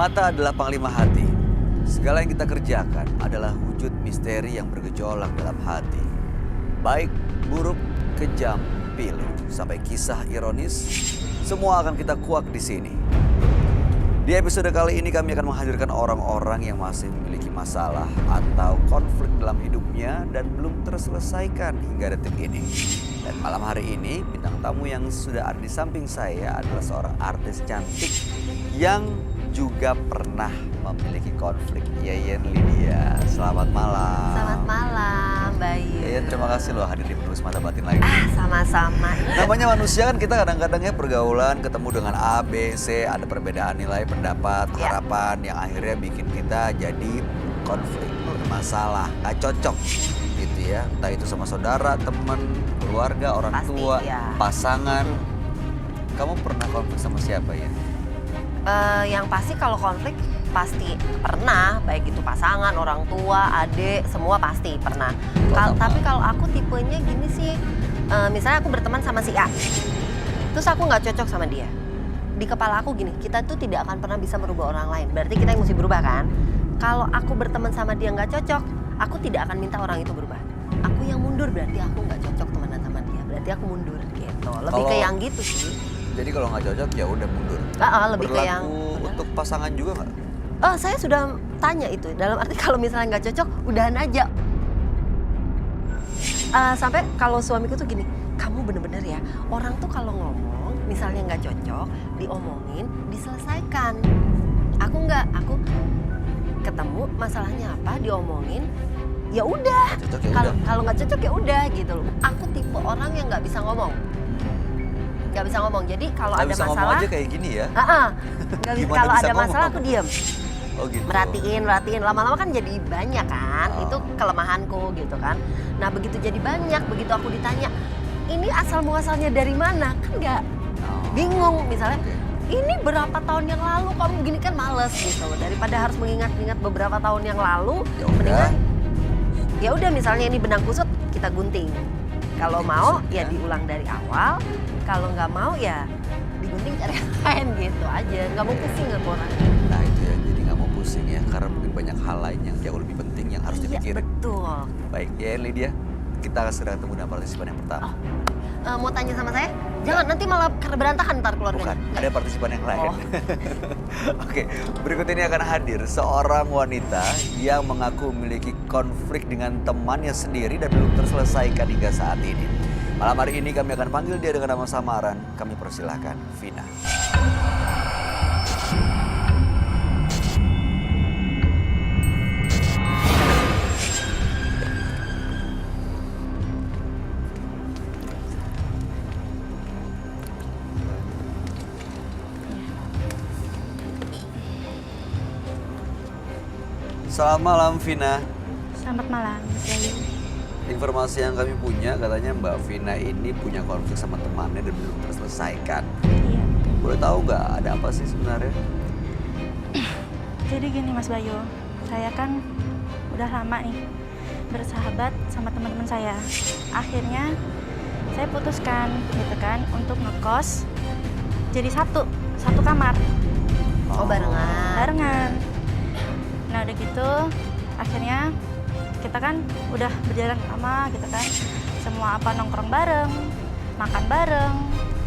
Mata adalah panglima hati. Segala yang kita kerjakan adalah wujud misteri yang bergejolak dalam hati. Baik, buruk, kejam, pilu, sampai kisah ironis, semua akan kita kuak di sini. Di episode kali ini kami akan menghadirkan orang-orang yang masih memiliki masalah atau konflik dalam hidupnya dan belum terselesaikan hingga detik ini. Dan malam hari ini bintang tamu yang sudah ada di samping saya adalah seorang artis cantik yang juga pernah memiliki konflik. Yayan Lydia, selamat malam. Selamat malam, Bayu. Yayan, terima kasih loh hadir di Penulis Mata Batin lagi. Sama-sama. Namanya manusia kan kita kadang-kadang ya pergaulan ketemu dengan A, B, C, ada perbedaan nilai, pendapat, harapan yang akhirnya bikin kita jadi konflik, masalah, gak cocok gitu ya. Entah itu sama saudara, teman, keluarga, orang Pasti, tua, ya. pasangan. Kamu pernah konflik sama siapa ya? Yang pasti kalau konflik pasti pernah, baik itu pasangan, orang tua, adik, semua pasti pernah. Tapi kalau aku tipenya gini sih, misalnya aku berteman sama si A, terus aku nggak cocok sama dia. Di kepala aku gini, kita tuh tidak akan pernah bisa merubah orang lain. Berarti kita yang mesti berubah kan? Kalau aku berteman sama dia nggak cocok, aku tidak akan minta orang itu berubah. Aku yang mundur, berarti aku nggak cocok temenan sama dia. Berarti aku mundur gitu. Lebih ke yang gitu sih. Jadi kalau nggak cocok ya udah mundur. Lebih ke yang untuk pasangan juga nggak? Saya sudah tanya itu. Dalam arti kalau misalnya nggak cocok, udahan aja. Sampai kalau suamiku tuh gini, kamu bener-bener ya, orang tuh kalau ngomong, misalnya nggak cocok, diomongin, diselesaikan. Aku nggak, aku ketemu masalahnya apa, diomongin, ya udah. Kalau nggak cocok ya udah gitu loh. Aku tipe orang yang nggak bisa ngomong. Nggak bisa ngomong, jadi kalau ada bisa masalah ngomong aja kayak gini ya. Nggak bisa, kalau ada masalah aku diem. Oh gitu. Merhatiin, lama-lama kan jadi banyak kan, itu kelemahanku gitu kan. Nah begitu jadi banyak, begitu aku ditanya, ini asal muasalnya dari mana, kan nggak bingung. Misalnya, ini berapa tahun yang lalu kamu gini, kan males gitu. Daripada harus mengingat-ingat beberapa tahun yang lalu, mendingan ya udah misalnya ini benang kusut, kita gunting. Kalau mau ya diulang dari awal, kalau nggak mau ya digunting cari yang lain gitu aja. Nggak mau pusing nggak orang. Nah itu ya, jadi nggak mau pusing ya, karena mungkin banyak hal lain yang jauh lebih penting yang harus dipikirin. Betul. Baik, ya Lydia, kita akan segera ketemu dengan partisipan yang pertama. Mau tanya sama saya? Jangan, nanti malah berantakan ntar keluarganya. Bukan, ada partisipan yang lain. Oke, berikut ini akan hadir seorang wanita yang mengaku memiliki konflik dengan temannya sendiri dan belum terselesaikan hingga saat ini. Malam hari ini kami akan panggil dia dengan nama samaran. Kami persilahkan Vina. Selamat malam Vina. Selamat malam, Mas Bayu. Informasi yang kami punya katanya Mbak Vina ini punya konflik sama temannya dan belum terselesaikan. Iya. Boleh tahu nggak ada apa sih sebenarnya? Jadi gini Mas Bayu, saya kan udah lama nih bersahabat sama teman-teman saya. Akhirnya saya putuskan gitu kan untuk ngekos jadi satu kamar. Oh barengan. Nah udah gitu akhirnya kita kan udah berjalan lama gitu kan, semua apa nongkrong bareng, makan bareng,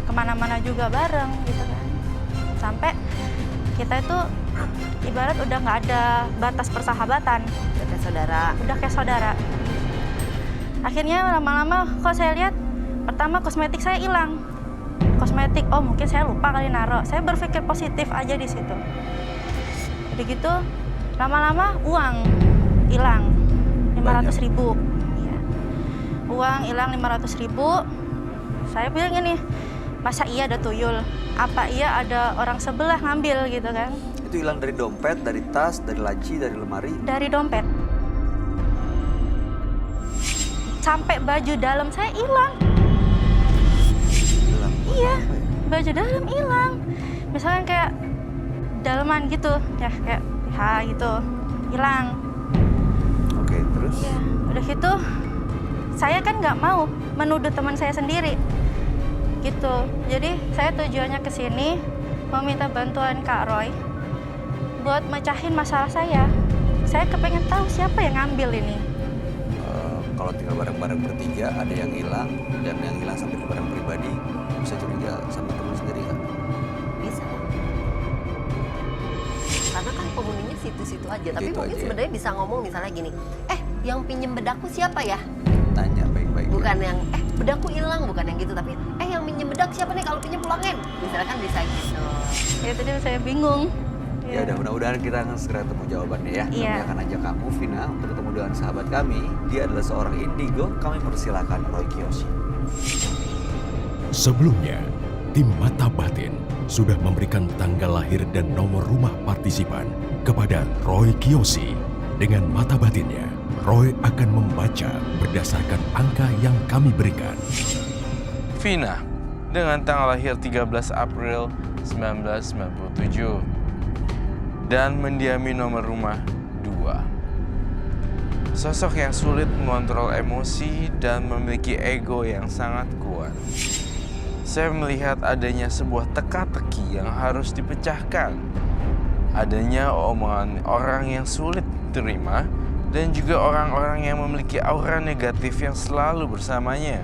kemana-mana juga bareng gitu kan. Sampai kita itu ibarat udah nggak ada batas persahabatan. Udah kayak saudara. Udah kayak saudara. Akhirnya lama-lama kok saya lihat, pertama kosmetik saya hilang. Kosmetik, oh mungkin saya lupa kali naro. Saya berpikir positif aja di situ. Udah gitu, lama-lama uang hilang 500.000. Iya. Uang hilang 500.000. Saya bilang gini, masa iya ada tuyul? Apa iya ada orang sebelah ngambil gitu kan? Itu hilang dari dompet, dari tas, dari laci, dari lemari? Dari dompet. Sampai baju dalam saya hilang. Hilang. Iya, baju dalam hilang. Misalnya kayak daleman gitu, ya kayak BH gitu, hilang. Oke, terus? Iya, udah gitu saya kan nggak mau menuduh teman saya sendiri gitu. Jadi saya tujuannya ke sini mau minta bantuan Kak Roy buat mecahin masalah saya. Saya kepengen tahu siapa yang ngambil ini. Kalau tinggal bareng-bareng bertiga, ada yang hilang dan yang hilang sampai ke barang pribadi, bisa curiga sama teman sendiri nggak? Bisa. Karena kan penghuninya situ-situ aja. Tapi Situ mungkin aja ya. sebenarnya bisa ngomong misalnya gini, yang pinjem bedakku siapa ya? Tanya baik-baik. Bukan yang, bedakku hilang, bukan yang gitu. Tapi, yang pinjem bedak siapa nih kalau pinjem pulangin? Misalnya kan bisa gitu. Ya tadi saya bingung. Ya udah, mudah-mudahan kita akan segera ketemu jawabannya ya. Iya. Kami akan ajak kamu, Vina, untuk ketemu dengan sahabat kami. Dia adalah seorang indigo. Kami persilakan Roy Kiyoshi. Sebelumnya, tim Mata Batin sudah memberikan tanggal lahir dan nomor rumah partisipan kepada Roy Kiyoshi. Dengan mata batinnya, Roy akan membaca berdasarkan angka yang kami berikan. Vina, dengan tanggal lahir 13 April 1997 dan mendiami nomor rumah 2. Sosok yang sulit mengontrol emosi dan memiliki ego yang sangat kuat. Saya melihat adanya sebuah teka-teki yang harus dipecahkan. Adanya omongan orang yang sulit diterima dan juga orang-orang yang memiliki aura negatif yang selalu bersamanya.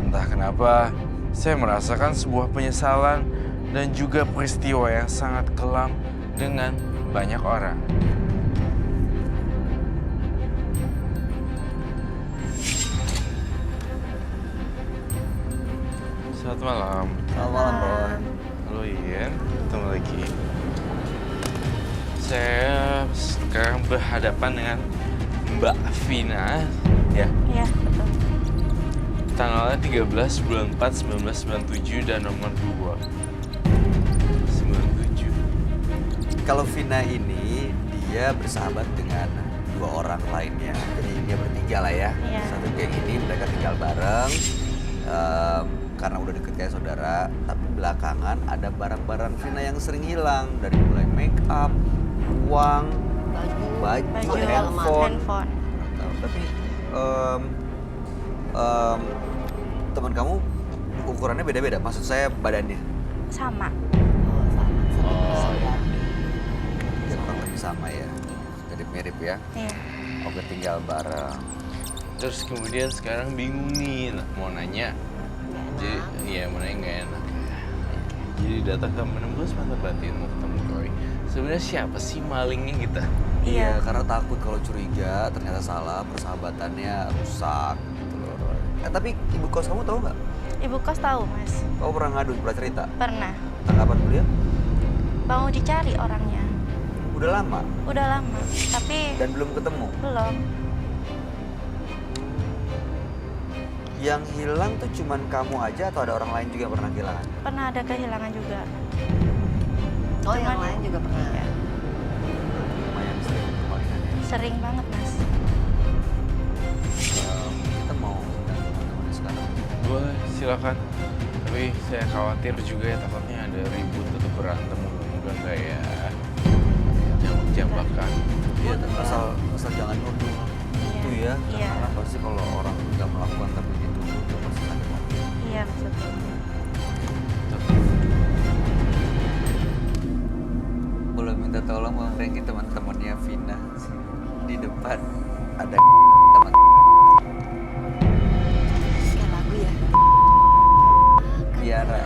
Entah kenapa, saya merasakan sebuah penyesalan dan juga peristiwa yang sangat kelam dengan banyak orang. Selamat malam. Selamat malam, Roy. Halo Ian, ketemu lagi. Saya sekarang berhadapan dengan Mbak Vina, ya. Iya, betul. Tanggalnya 13 bulan 4 1997 dan nomor 2. 97. Kalau Vina ini, dia bersahabat dengan 2 orang lainnya. Jadi dia bertiga lah ya. Iya. Satu geng ini mereka tinggal bareng. Karena udah deket kayak saudara, tapi belakangan ada barang-barang Vina yang sering hilang. Dari mulai make up, uang, baju, Baju, handphone. handphone. Tapi teman kamu ukurannya beda-beda. Maksud saya badannya. Sama. Ya kurang lebih sama ya. Mirip-mirip ya. Iya. Oke, tinggal bareng. Terus kemudian sekarang bingung nih mau nanya. Jadi, iya mau nanya nggak enak. Jadi datang ke menembus mata batin mau ketemu Roy. Sebenarnya siapa sih malingnya kita? Iya, karena takut kalau curiga ternyata salah, persahabatannya rusak gitu loh, Roy. Tapi ibu kos kamu tahu nggak? Ibu kos tahu, Mas. Kamu pernah ngadu, pernah cerita? Pernah. Tanggapan beliau? Mau dicari orangnya. Udah lama Udah lama, tapi dan belum ketemu. belum. Yang hilang tuh cuman kamu aja atau ada orang lain juga yang pernah kehilangan? Pernah ada kehilangan juga. Oh, yang Cuman- lain juga pernah. Ya, Lumayan sering kemarin ya. sering banget, Mas. Kita mau undang teman-teman sekarang. Boleh, silakan. Tapi saya khawatir juga ya takutnya ada ribut atau berantem moga-moga enggak ya. Jambak-jambakan. Iya, tapi asal jangan nuduh. Itu ya. Iya. Karena pasti kalau orang nggak melakukan tapi dituduh, dia pasti sakit hati. Iya, betul. Boleh minta tolong memranking teman-temannya Vina di depan ada teman. Kayak lagu ya. Tiara.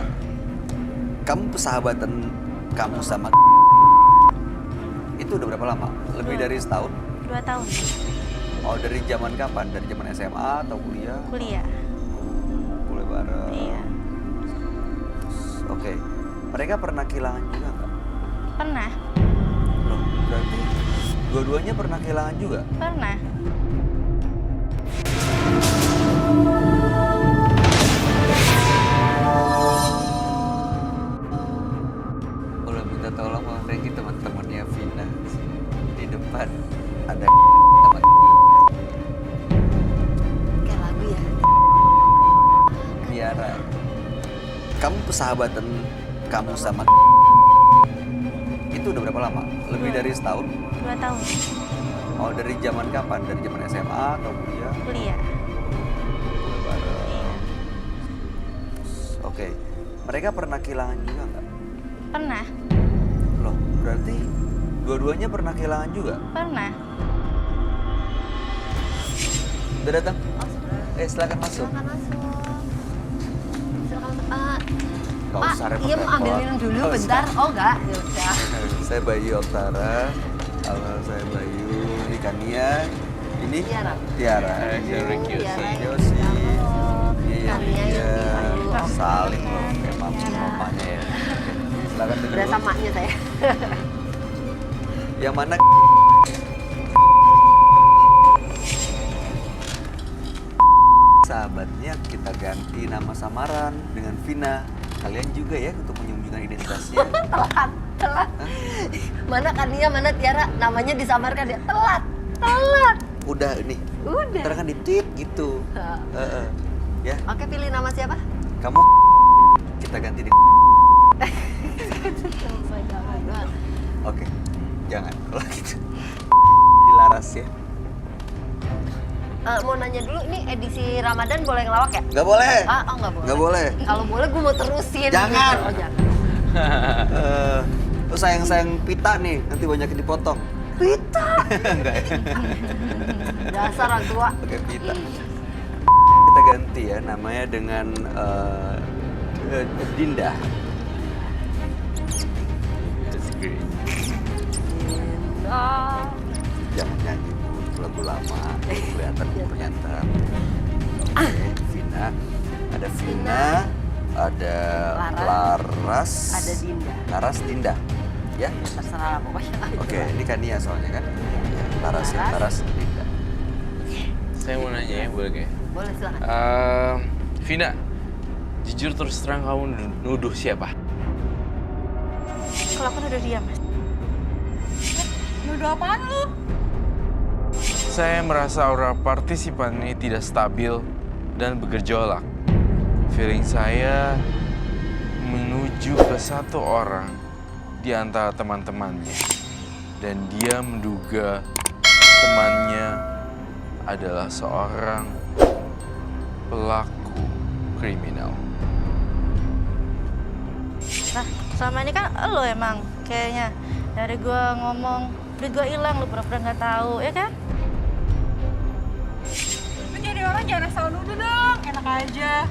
Kamu persahabatan kamu sama itu udah berapa lama? Lebih dari setahun? 2 tahun Oh, dari zaman kapan? Dari zaman SMA atau kuliah? kuliah. Kuliah bareng. Iya. Oke. Mereka pernah kehilangan juga nggak? Pernah. Loh, berarti dua-duanya pernah kehilangan juga? Pernah. Boleh minta tolong memranking teman-temannya Vina di depan ada teman. Kayak lagu ya. Tiara. Kamu persahabatan kamu sama itu udah berapa lama? Lebih dari setahun? 2 tahun Oh, dari zaman kapan? Dari zaman SMA atau kuliah? kuliah. Kuliah bareng. Iya. Oke. Mereka pernah kehilangan juga nggak? Pernah. Loh, berarti Dua-duanya pernah kehilangan juga? Pernah. Udah datang? Oh, sudah. Silakan masuk. Silakan masuk. Silakan. Nggak Pak, usah iya mau repot-repot. ambil minum dulu Nggak usah. bentar. Oh enggak, ya udah. Saya Bayu Oktara. Halo, saya Bayu. Ini Kania. Ini Tiara. Tiara. Saya Ricky Yosi. Tiara. Yosi. Halo. Iya, Kania, iya. Yosi, Bayu. Saling loh, kayak mama Tiara. mamanya ya. Silakan duduk. Berasa maknya saya. Yang mana? Sahabatnya kita ganti nama samaran dengan Vina. Kalian juga ya untuk menyembunyikan identitasnya. Telat. Mana Kania, mana Tiara, namanya disamarkan dia. Telat. Udah nih. Udah. Ntar kan di-tweet gitu. Ya, Oke, pilih nama siapa? kamu kita ganti di. Oke, jangan kalau gitu. Dilaras ya. Mau nanya dulu, ini edisi Ramadan boleh ngelawak ya? Nggak boleh. Oh nggak boleh. Nggak boleh. Kalau boleh gue mau terusin. Jangan. Gitu. Oh, jangan. Terus sayang pita nih, nanti banyakin dipotong. Pita. Enggak ya? Dasar orang tua. Oke, pita. Kita ganti ya namanya dengan Dinda. That's great. Oh. Jangan nyanyi lagu lama, kelihatan ternyata. Oke, Vina. Ada Vina, ada Laras. Ada Dinda. Laras, Dinda. Ya? Terserah lah pokoknya. Oke, ini Kania soalnya kan? Ya, Laras ya, Laras, Dinda. Saya mau nanya ya, boleh kayak? Boleh silakan. Vina, jujur terus terang kamu nuduh siapa? Kalau aku udah diam, Mas. Nuduh apaan lu? Saya merasa aura partisipan ini tidak stabil dan bergejolak. Feeling saya menuju ke satu orang di antara teman-temannya. Dan dia menduga temannya adalah seorang pelaku kriminal. Nah, selama ini kan lo emang kayaknya dari gua ngomong, duit gua hilang, lu pura-pura nggak tahu, ya kan? Lu jadi orang jangan asal nuduh dong, enak aja.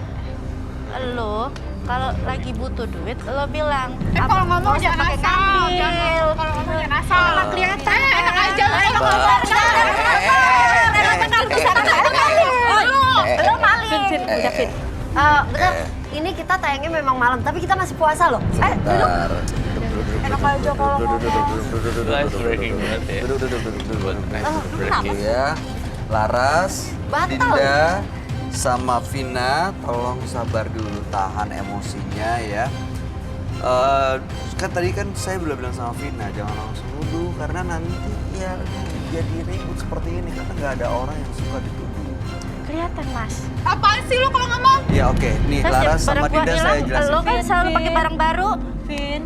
Lo kalau lagi butuh duit, lo bilang. Kalau ngomong nggak usah jangan pakai asal, ngambil. kalau ngomong jangan asal. Nggak kelihatan. Enak aja lu kalau ngomong. Lo maling. Udah, Vin. Bener, ini kita tayangnya memang malam, tapi kita masih puasa loh. Duduk. Bentar. Enak aja kalau ngomong. Ice breaking banget ya. Buat ice breaking. Ya, Laras, Batal. Dinda, sama Vina, tolong sabar dulu, tahan emosinya ya. Kan tadi kan saya bilang sama Vina, jangan langsung nuduh karena nanti ya jadi ribut seperti ini karena nggak ada orang yang suka dituduh. Kelihatan, Mas. Apaan sih lu kalau ngomong? Ya oke, nih Terus Laras barang sama gua Dinda saya hilang, jelasin. lo kan selalu pakai Vin. barang baru. Vin,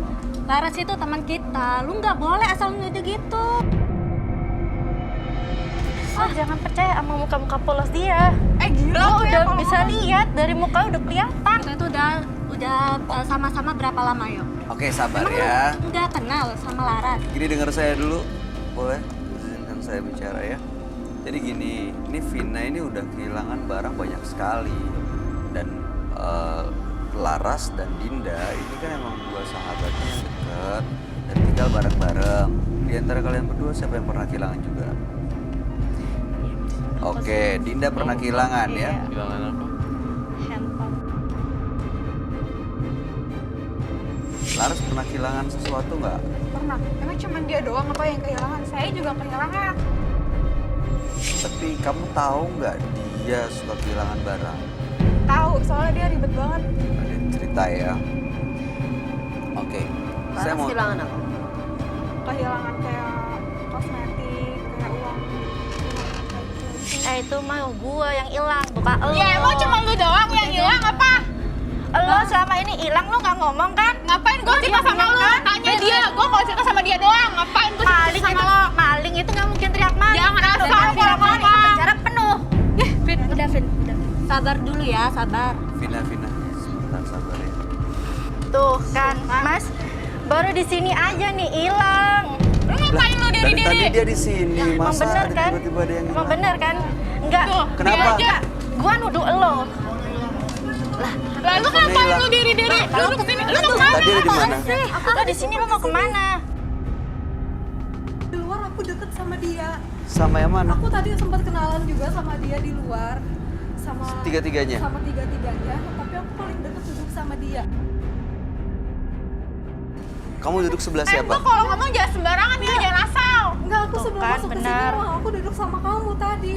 Laras itu teman kita. Lu nggak boleh asal nuduh gitu. Jangan percaya sama muka-muka polos dia. Gila Lo lu ya udah kalau bisa ngomong. lihat dari muka udah kelihatan. Kita tuh udah sama-sama berapa lama yuk? Oke, sabar Emang ya. lu nggak kenal sama Laras? Gini dengar saya dulu, boleh? Izinkan saya bicara ya. Jadi gini, ini Vina ini udah kehilangan barang banyak sekali. Dan Laras dan Dinda ini kan emang dua sahabatnya yang deket dan tinggal bareng-bareng. Di antara kalian berdua siapa yang pernah kehilangan juga? Oke, Dinda pernah kehilangan ya. Kehilangan apa? Handphone. Laras pernah kehilangan sesuatu nggak? Pernah. Emang cuma dia doang apa yang kehilangan? Saya juga kehilangan. Tapi kamu tahu nggak dia suka kehilangan barang? Tahu, soalnya dia ribet banget. Ada cerita ya. Oke, saya Laras mau. kehilangan apa? Kehilangan kayak kosmetik, kayak uang. Itu mah gua yang hilang, bukan lo. Ya emang cuma lu doang yang hilang apa? Lo selama ini hilang, lo nggak ngomong kan? Ngapain gue cerita sama lu? Tanya dia, gue kalau cerita sama dia doang. Ngapain gue cerita Maling sama itu, lo? maling itu nggak mungkin teriak maling. Jangan asal Kalau kalau teriak maling, ngomong. penjara penuh. Vin, udah Vin. Sabar dulu ya, sabar. Vina, sebentar sabar ya. Tuh kan, Mas, baru di sini aja nih hilang. Lu ngapain lu Dari tadi diri-diri? dia di sini, Emang masa bener ada kan? tiba-tiba ada yang Emang bener kan? Enggak. Tuh, Kenapa? dia aja. Gua nuduh elo. Lalu ngapain hilang. lu diri-diri? Duduk sini. Lu mau kemana? Tadi ada di mana? Lo di sini lo mau kemana? Di luar aku deket sama dia. Sama yang mana? Aku tadi sempat kenalan juga sama dia di luar. Sama Tiga-tiganya? Sama tiga-tiganya, tapi aku paling deket duduk sama dia. Kamu duduk sebelah Gua siapa? kalau ngomong jangan sembarangan ya, jangan asal. Enggak, aku Tuh sebelum kan, masuk ke sini benar. aku duduk sama kamu tadi.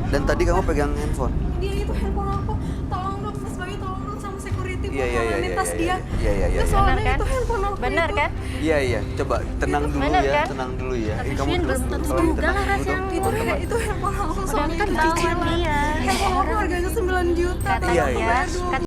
Dan tadi kamu pegang handphone? Dia itu handphone aku. Tolong dong, Mas Bayu, tolong dong sama security buat Iya, ngalamin tas dia. Iya. Itu soalnya Benar kan? itu handphone aku Bener itu. kan? Iya. Coba tenang dulu Bener ya, kan? tenang dulu ya. Tapi Kamu Vin terus belum tentu kalau juga tenang lah dulu yang dong. Itu handphone aku Udah soalnya itu ketahuan cicilan. dia. Handphone aku harganya 9 juta. Katanya Iya, tapi aku iya. bayar 12.